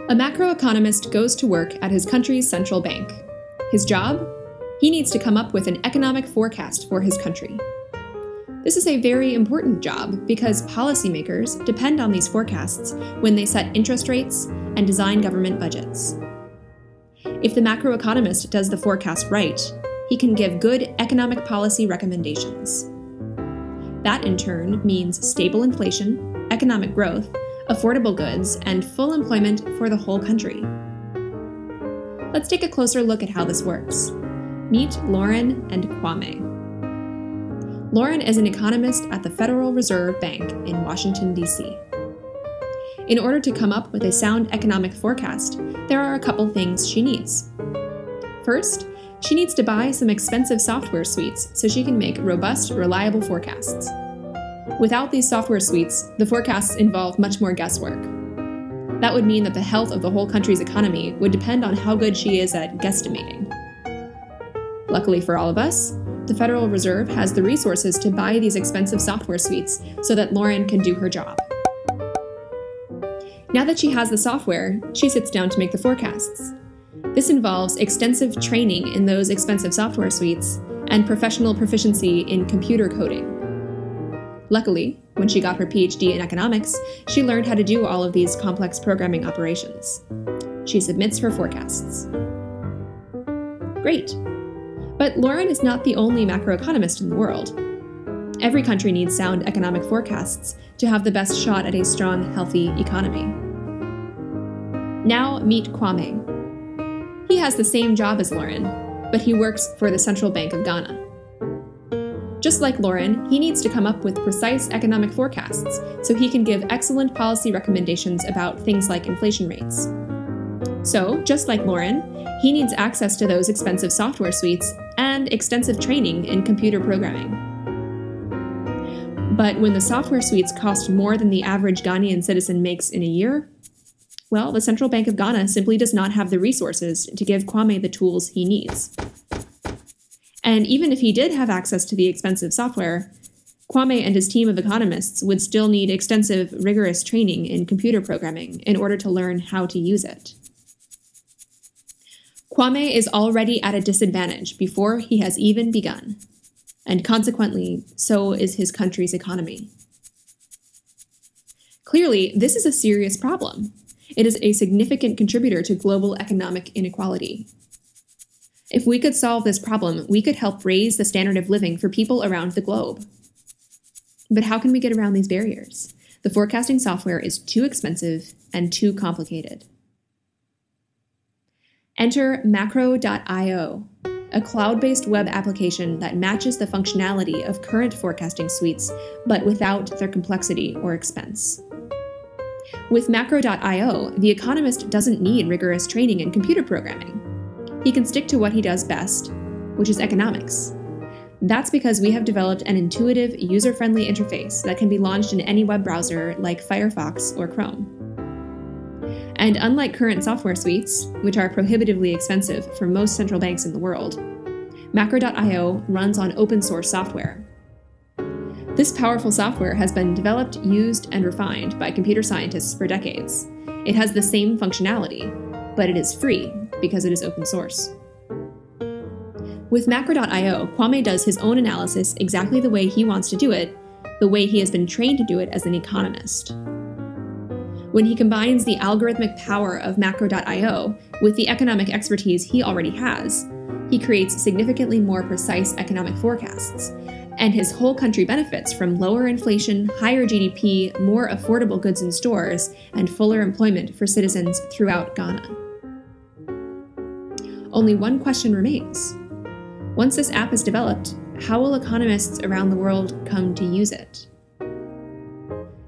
A macroeconomist goes to work at his country's central bank. His job? He needs to come up with an economic forecast for his country. This is a very important job because policymakers depend on these forecasts when they set interest rates and design government budgets. If the macroeconomist does the forecast right, he can give good economic policy recommendations. That in turn means stable inflation, economic growth, affordable goods, and full employment for the whole country. Let's take a closer look at how this works. Meet Lauren and Kwame. Lauren is an economist at the Federal Reserve Bank in Washington, D.C. In order to come up with a sound economic forecast, there are a couple things she needs. First, she needs to buy some expensive software suites so she can make robust, reliable forecasts. Without these software suites, the forecasts involve much more guesswork. That would mean that the health of the whole country's economy would depend on how good she is at guesstimating. Luckily for all of us, the Federal Reserve has the resources to buy these expensive software suites so that Lauren can do her job. Now that she has the software, she sits down to make the forecasts. This involves extensive training in those expensive software suites and professional proficiency in computer coding. Luckily, when she got her PhD in economics, she learned how to do all of these complex programming operations. She submits her forecasts. Great! But Lauren is not the only macroeconomist in the world. Every country needs sound economic forecasts to have the best shot at a strong, healthy economy. Now meet Kwame. He has the same job as Lauren, but he works for the Central Bank of Ghana. Just like Lauren, he needs to come up with precise economic forecasts so he can give excellent policy recommendations about things like inflation rates. So, just like Lauren, he needs access to those expensive software suites and extensive training in computer programming. But when the software suites cost more than the average Ghanaian citizen makes in a year, well, the Central Bank of Ghana simply does not have the resources to give Kwame the tools he needs. And even if he did have access to the expensive software, Kwame and his team of economists would still need extensive, rigorous training in computer programming in order to learn how to use it. Kwame is already at a disadvantage before he has even begun, and consequently, so is his country's economy. Clearly, this is a serious problem. It is a significant contributor to global economic inequality. If we could solve this problem, we could help raise the standard of living for people around the globe. But how can we get around these barriers? The forecasting software is too expensive and too complicated. Enter Macro.io, a cloud-based web application that matches the functionality of current forecasting suites, but without their complexity or expense. With Macro.io, the economist doesn't need rigorous training in computer programming. He can stick to what he does best, which is economics. That's because we have developed an intuitive, user-friendly interface that can be launched in any web browser like Firefox or Chrome. And unlike current software suites, which are prohibitively expensive for most central banks in the world, Macro.io runs on open-source software. This powerful software has been developed, used, and refined by computer scientists for decades. It has the same functionality, but it is free because it is open source. With Macro.io, Kwame does his own analysis exactly the way he wants to do it, the way he has been trained to do it as an economist. When he combines the algorithmic power of Macro.io with the economic expertise he already has, he creates significantly more precise economic forecasts, and his whole country benefits from lower inflation, higher GDP, more affordable goods in stores, and fuller employment for citizens throughout Ghana. Only one question remains. Once this app is developed, how will economists around the world come to use it?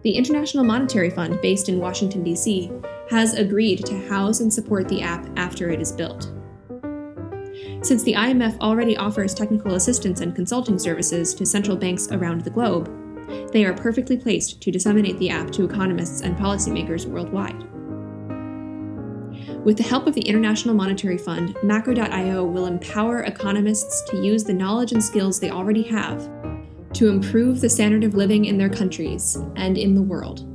The International Monetary Fund, based in Washington, D.C., has agreed to house and support the app after it is built. Since the IMF already offers technical assistance and consulting services to central banks around the globe, they are perfectly placed to disseminate the app to economists and policymakers worldwide. With the help of the International Monetary Fund, Macro.io will empower economists to use the knowledge and skills they already have to improve the standard of living in their countries and in the world.